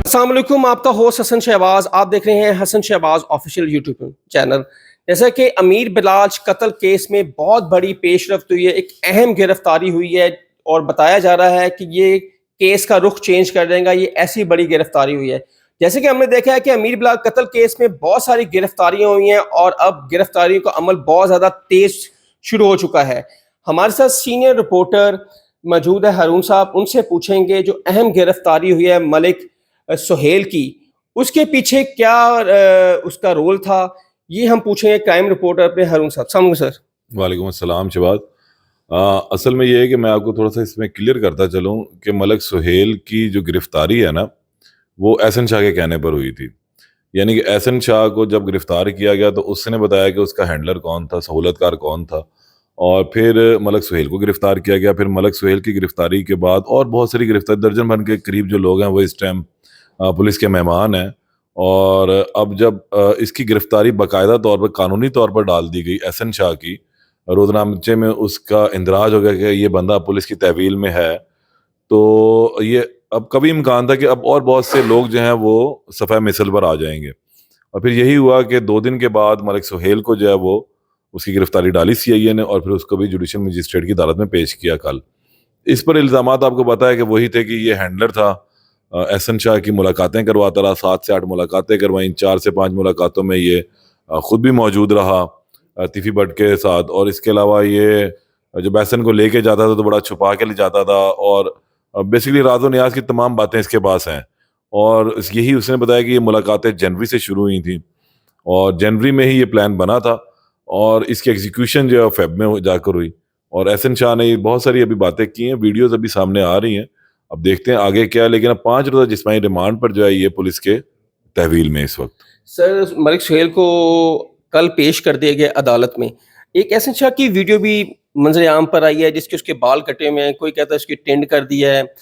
अस्सलाम वालेकुम, आपका होस्ट हसन शहबाज। आप देख रहे हैं Hasan Shahbaz official YouTube channel. जैसा कि अमीर बिलाल कत्ल केस में बहुत बड़ी पेशरफ्त हुई है, एक अहम गिरफ्तारी हुई है और बताया जा रहा है कि ये केस का रुख चेंज कर देगा। ये ऐसी बड़ी गिरफ्तारी हुई है। जैसे कि हमने देखा है कि अमीर बिलाल कत्ल केस में बहुत सारी गिरफ्तारियां हुई हैं और अब गिरफ्तारियों का अमल बहुत ज़्यादा तेज शुरू हो चुका है। हमारे साथ सीनियर रिपोर्टर मौजूद है हारून साहब, उनसे पूछेंगे जो अहम गिरफ्तारी हुई है मलिक सुहेल की, उसके पीछे क्या उसका रोल था, ये हम पूछेंगे क्राइम रिपोर्टर अपने हारून साहब। सलाम सर। वालेकुम अस्सलाम शहबाज। असल में ये है कि मैं आपको थोड़ा सा इसमें क्लियर करता चलूँ कि मलिक सुहेल की जो गिरफ्तारी है ना, वो एहसन शाह के कहने पर हुई थी। यानी कि एहसन शाह को जब गिरफ्तार किया गया तो उसने बताया कि उसका हैंडलर कौन था, सहूलतकार कौन था, और फिर मलिक सुहेल को गिरफ्तार किया गया। फिर मलिक सुहेल की गिरफ्तारी के बाद और बहुत सारी गिरफ्तारी, दर्जन भर के करीब जो लोग हैं वो इस टाइम पुलिस के मेहमान हैं। और अब जब इसकी गिरफ्तारी बाकायदा तौर पर, कानूनी तौर पर डाल दी गई एहसन शाह की, रोजनामचे में उसका इंदराज हो गया कि ये बंदा पुलिस की तहवील में है, तो ये अब कभी इम्कान था कि अब और बहुत से लोग जो हैं वो सफ़े मिसल पर आ जाएंगे। और फिर यही हुआ कि 2 दिन के बाद मलिक सुहेल को जो है वो उसकी गिरफ्तारी डाली सीआईए ने, और फिर उसको भी जुडिशल मजिस्ट्रेट की अदालत में पेश किया कल। इस पर इल्ज़ामात आपको पता है कि वही थे कि ये हैंडलर था, एहसन शाह की मुलाकातें करवाता रहा, 7 से 8 मुलाकातें करवाई, 4 से 5 मुलाकातों में ये खुद भी मौजूद रहा तीफी भट्ट के साथ। और इसके अलावा ये जब एहसन को लेके जाता था तो बड़ा छुपा के ले जाता था, और बेसिकली राज़ो नियाज की तमाम बातें इसके पास हैं। और यही उसने बताया कि ये मुलाकातें जनवरी से शुरू हुई थी और जनवरी में ही ये प्लान बना था, और इसकी एग्जीक्यूशन जो है फेब में जाकर हुई। और एहसन शाह ने बहुत सारी अभी बातें की हैं, वीडियोज़ अभी सामने आ रही हैं, अब देखते हैं आगे क्या है। लेकिन अब 5 रोज़ा जिस्मानी रिमांड पर जो है ये पुलिस के तहवील में इस वक्त। सर, मलिक सुहेल को कल पेश कर दिया गया अदालत में। एक एहसन शाह की वीडियो भी मंजर आम पर आई है जिसके उसके बाल कटे हुए हैं, कोई कहता है उसकी टेंड कर दिया है।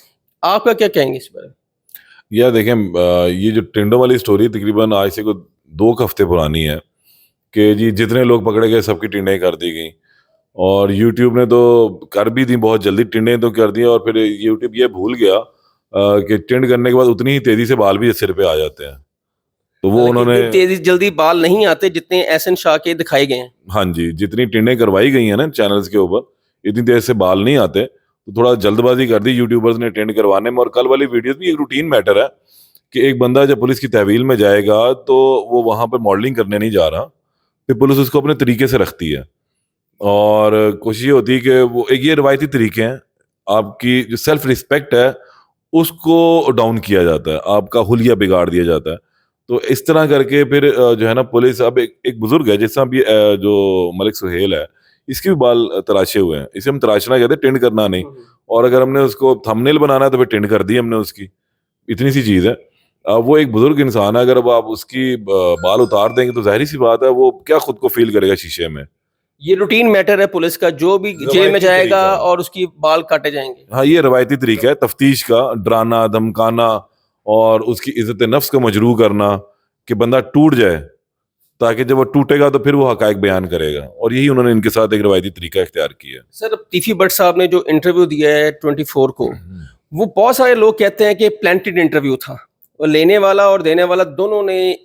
आपका क्या कहेंगे इस पर? या देखें, ये जो टेंडों वाली स्टोरी तकरीबन आज से कोई 2 हफ्ते पुरानी है कि जी जितने लोग पकड़े गए सबकी टिंडें कर दी गई, और यूट्यूब ने तो कर भी दी, बहुत जल्दी टिंडें तो कर दी। और फिर यूट्यूब ये भूल गया कि टिंड करने के बाद उतनी ही तेजी से बाल भी सिर पे आ जाते हैं, तो वो उन्होंने तेजी जल्दी बाल नहीं आते जितने एहसन शाह के दिखाए गए हैं। हाँ जी, जितनी टिंडें करवाई गई हैं ना चैनल्स के ऊपर, इतनी देर से बाल नहीं आते, तो थोड़ा जल्दबाजी कर दी यूट्यूबर्स ने टेंड करवाने में। और कल वाली वीडियोस भी एक रूटीन मैटर है कि एक बंदा जब पुलिस की तहवील में जाएगा तो वो वहां पर मॉडलिंग करने नहीं जा रहा, फिर पुलिस उसको अपने तरीके से रखती है, और कोशिश ये होती है कि वो एक ये रवायती तरीके हैं, आपकी जो सेल्फ रिस्पेक्ट है उसको डाउन किया जाता है, आपका हुलिया बिगाड़ दिया जाता है। तो इस तरह करके फिर जो है ना पुलिस, अब एक बुजुर्ग है जिस तरह भी जो मलिक सुहेल है, इसके भी बाल तराशे हुए हैं, इसे हम तराशना कहते हैं, टेंड करना नहीं। और अगर हमने उसको थंबनेल बनाना है तो फिर टेंड कर दी हमने उसकी, इतनी सी चीज़ है। वो एक बुजुर्ग इंसान है, अगर अब आप उसकी बाल उतार देंगे तो जाहिर सी बात है वो क्या खुद को फील करेगा शीशे में। ये रूटीन मैटर है पुलिस का, जो भी जेल में जाएगा और उसकी बाल काटे जाएंगे। हाँ, ये रवायती तरीका है तफ्तीश का, डराना, धमकाना और उसकी इज्जत नफ्स को मजरू करना कि बंदा टूट जाए, ताकि जब वो टूटेगा तो फिर वो हकायक बयान करेगा। और यही उन्होंने इनके साथ एक रवायती तरीका इख्तियार किया है। सर, तीफी भट्ट साहब ने जो इंटरव्यू दिया है 24 को, वो बहुत सारे लोग कहते हैं कि प्लांटेड इंटरव्यू था, और लेने वाला और देने वाला दोनों ने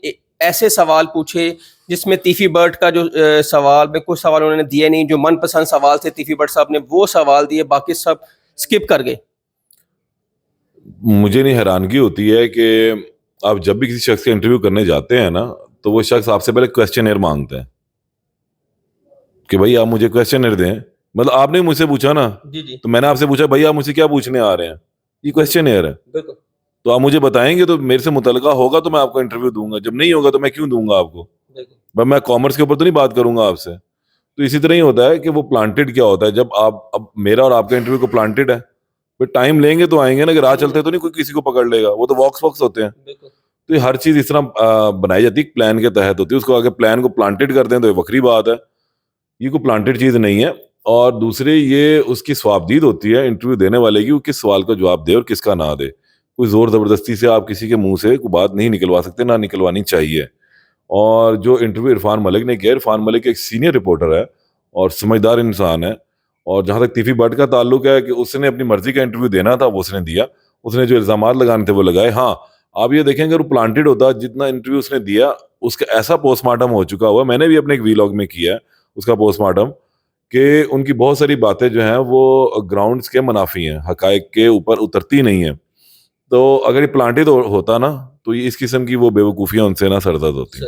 ऐसे सवाल पूछे जिसमें तीफी भट्ट का जो सवाल में कुछ सवाल उन्होंने दिए नहीं, जो मनपसंद सवाल थे तीफी भट्ट साहब ने वो सवाल दिए, बाकी सब स्किप कर गए। मुझे नहीं हैरानगी होती है कि आप जब भी किसी शख्स का इंटरव्यू करने जाते हैं ना, तो वो शख्स आपसे पहले क्वेश्चनर मांगता है कि भाई आप मुझे क्वेश्चनर दें। मतलब आपने मुझसे पूछा ना, जी जी, तो मैंने आपसे पूछा भाई आप मुझसे क्या पूछने आ रहे हैं, ये क्वेश्चनर है, बिल्कुल। तो आप मुझे बताएंगे तो मेरे से मुतलका होगा तो मैं आपको इंटरव्यू दूंगा, जब नहीं होगा तो मैं क्यों दूंगा आपको। भाई मैं कॉमर्स के ऊपर तो नहीं बात करूंगा आपसे। तो इसी तरह ही होता है कि वो प्लांटेड क्या होता है, जब आप, अब मेरा और आपका इंटरव्यू को प्लांटेड है, फिर टाइम लेंगे तो आएंगे ना, कि राह चलते तो नहीं कोई किसी को पकड़ लेगा, वो तो वॉक्स वॉक्स होते हैं। तो ये हर चीज इस तरह बनाई जाती है, प्लान के तहत होती है, उसको आगे प्लान को प्लांटेड करते हैं तो ये वक्री बात है, ये कोई प्लांटेड चीज नहीं है। और दूसरे ये उसकी स्वाबदीद होती है इंटरव्यू देने वाले की, वो किस सवाल का जवाब दे और किसका ना दे। कोई जोर जबरदस्ती से आप किसी के मुंह से कोई बात नहीं निकलवा सकते, ना निकलवानी चाहिए। और जो इंटरव्यू इरफान मलिक ने किया, इरफान मलिक एक सीनियर रिपोर्टर है और समझदार इंसान है, और जहां तक तीफी भट्ट का ताल्लुक है कि उसने अपनी मर्जी का इंटरव्यू देना था वो उसने दिया, उसने जो इल्जाम लगाने थे वो लगाए। हाँ, आप ये देखें अगर वो प्लांटेड होता, जितना इंटरव्यू उसने दिया उसका ऐसा पोस्टमार्टम हो चुका हुआ, मैंने भी अपने एक वीलॉग में किया है उसका पोस्टमार्टम, कि उनकी बहुत सारी बातें जो हैं वो ग्राउंड्स के मुनाफी हैं, हकायक के ऊपर उतरती नहीं है। तो अगर ये प्लांटेड होता ना तो ये इस किस्म की वो बेवकूफ़ियाँ उनसे ना सरदर्द होती।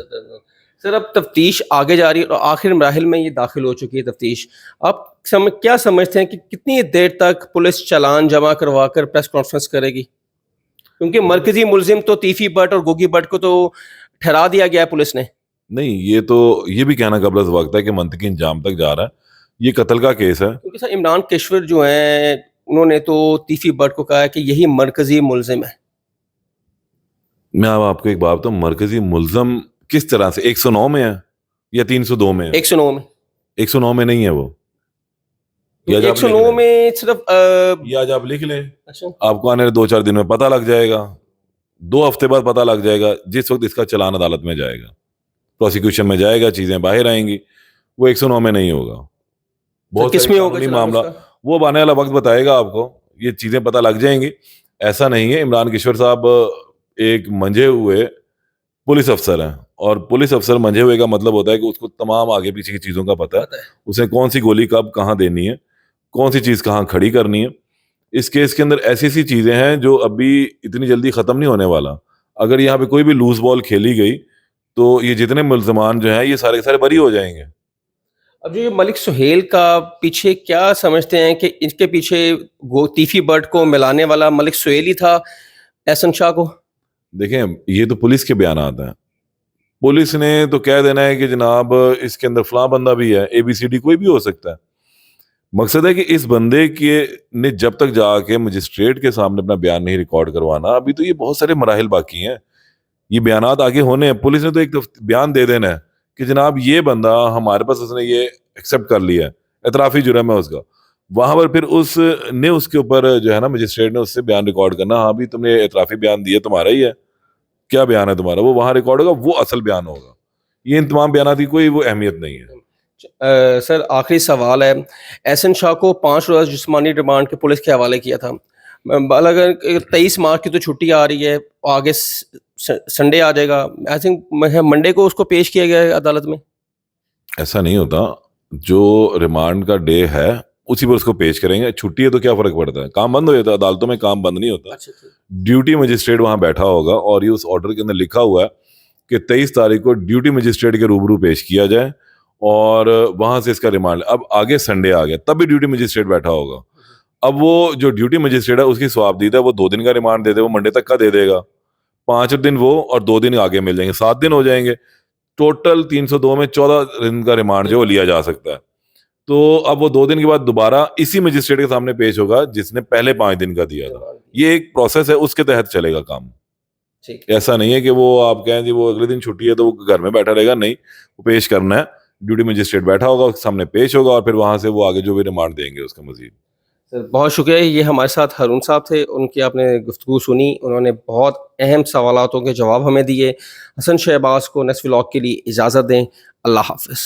सर अब तफ्तीश आगे जा रही है और आखिर मराहिल में ये दाखिल हो चुकी है तफ्तीश। आप क्या समझते हैं कि कितनी देर तक पुलिस चालान जमा करवा कर प्रेस कॉन्फ्रेंस करेगी? क्योंकि मरकजी मुलजिम तो तीफी भट्ट और गोगी भट्ट को तो ठहरा दिया गया है पुलिस ने। नहीं, ये भी कहना कबल वक्त है कि मंतकी इंजाम तक जा रहा है, ये कत्ल का केस है। क्योंकि सर इमरान केशवर जो हैं उन्होंने तो तीफी भट्ट को कहा है कि यही मरकजी मुलजिम है। मैं अब आपको एक बात बताऊं, मरकजी मुल्ज़म किस तरह से 109 में है या 302 में है? 109 में 109 में नहीं है वो। या आप लिख 109 लें, में सिर्फ या आज आप लिख लें, अच्छा आपको आने वाले 2-4 दिन में पता लग जाएगा, 2 हफ्ते बाद पता लग जाएगा, जिस वक्त इसका चालान अदालत में जाएगा, प्रोसिक्यूशन में जाएगा, चीजें बाहर आएंगी, वो 109 में नहीं होगा। बहुत किस सारे में होगा कानूनी चालान मामला उसका? वो अब आने वाला वक्त बताएगा आपको, ये चीजें पता लग जाएंगी। ऐसा नहीं है, इमरान केशवर साहब एक मंझे हुए पुलिस अफसर हैं, और पुलिस अफसर मंझे हुए का मतलब होता है कि उसको तमाम आगे पीछे की चीजों का पता है, पता है। उसे कौन सी गोली कब कहाँ देनी है, कौन सी चीज कहाँ खड़ी करनी है। इस केस के अंदर ऐसी ऐसी चीजें हैं जो अभी इतनी जल्दी खत्म नहीं होने वाला। अगर यहाँ पे कोई भी लूज बॉल खेली गई तो ये जितने मुल्जमान जो हैं ये सारे के सारे बरी हो जाएंगे। अब जो ये मलिक सुहेल का पीछे क्या समझते हैं कि इसके पीछे तीफी भट्ट को मिलाने वाला मलिक सुहेल ही था एहसन शाह को? देखें, ये तो पुलिस के बयानात हैं, पुलिस ने तो कह देना है कि जनाब इसके अंदर फलां बंदा भी है, ABCD कोई भी हो सकता है। मकसद है कि इस बंदे के ने जब तक जाके मजिस्ट्रेट के सामने अपना बयान नहीं रिकॉर्ड करवाना, अभी तो ये बहुत सारे मराहिल बाकी हैं, ये बयानात आगे होने हैं। पुलिस ने तो एक बयान दे देना है कि जनाब ये बंदा हमारे पास, उसने ये एक्सेप्ट कर लिया है, एतराफ़ी जुर्म है उसका। वहां पर फिर उसने उसके ऊपर जो है ना, मजिस्ट्रेट ने उससे बयान रिकॉर्ड करना, हाँ भी तुमने एतराफ़ी बयान दिया, तुम्हारा ही है, क्या बयान है तुम्हारा, वो वहां रिकॉर्ड होगा, वो असल बयान होगा। ये इन तमाम बयान की कोई वो अहमियत नहीं है। सर आखिरी सवाल है, एहसन शाह को 5 रोज़ जिस्मानी रिमांड के पुलिस के हवाले किया था। अगर 23 मार्च की तो छुट्टी आ रही है, आगे संडे आ जाएगा, आई थिंक मंडे को उसको पेश किया गया है अदालत में। ऐसा नहीं होता, जो रिमांड का डे है उसी पर उसको पेश करेंगे। छुट्टी है तो क्या फर्क पड़ता है, काम बंद हो जाता है, अदालतों में काम बंद नहीं होता। अच्छा। ड्यूटी मजिस्ट्रेट वहां बैठा होगा और ये उस ऑर्डर के अंदर लिखा हुआ है कि 23 तारीख को ड्यूटी मजिस्ट्रेट के रूबरू पेश किया जाए, और वहां से इसका रिमांड। अब आगे संडे आ गया, तब भी ड्यूटी मजिस्ट्रेट बैठा होगा। अब वो जो ड्यूटी मजिस्ट्रेट है उसकी स्वाबदीदा, वो 2 दिन का रिमांड दे दे, वो मंडे तक का दे देगा, 5 दिन वो और 2 दिन आगे मिल जाएंगे, 7 दिन हो जाएंगे। टोटल 302 में 14 दिन का रिमांड जो लिया जा सकता है। तो अब वो 2 दिन के बाद दोबारा इसी मजिस्ट्रेट के सामने पेश होगा जिसने पहले 5 दिन का दिया था। ये एक प्रोसेस है, उसके तहत चलेगा काम। ठीक। ऐसा नहीं है कि वो आप कहें जी वो अगले दिन छुट्टी है तो वो घर में बैठा रहेगा, नहीं, वो पेश करना है, ड्यूटी मजिस्ट्रेट बैठा होगा, उसके सामने पेश होगा, और फिर वहां से वो आगे जो भी रिमांड देंगे उसका मजीद। सर बहुत शुक्रिया, ये हमारे साथ हारून साहब थे, उनकी आपने गुफ्तगू सुनी, उन्होंने बहुत अहम सवालों के जवाब हमें दिए। हसन शहबाज को नेक्स्ट व्लॉग के लिए इजाज़त दें। अल्लाह हाफ़िज़।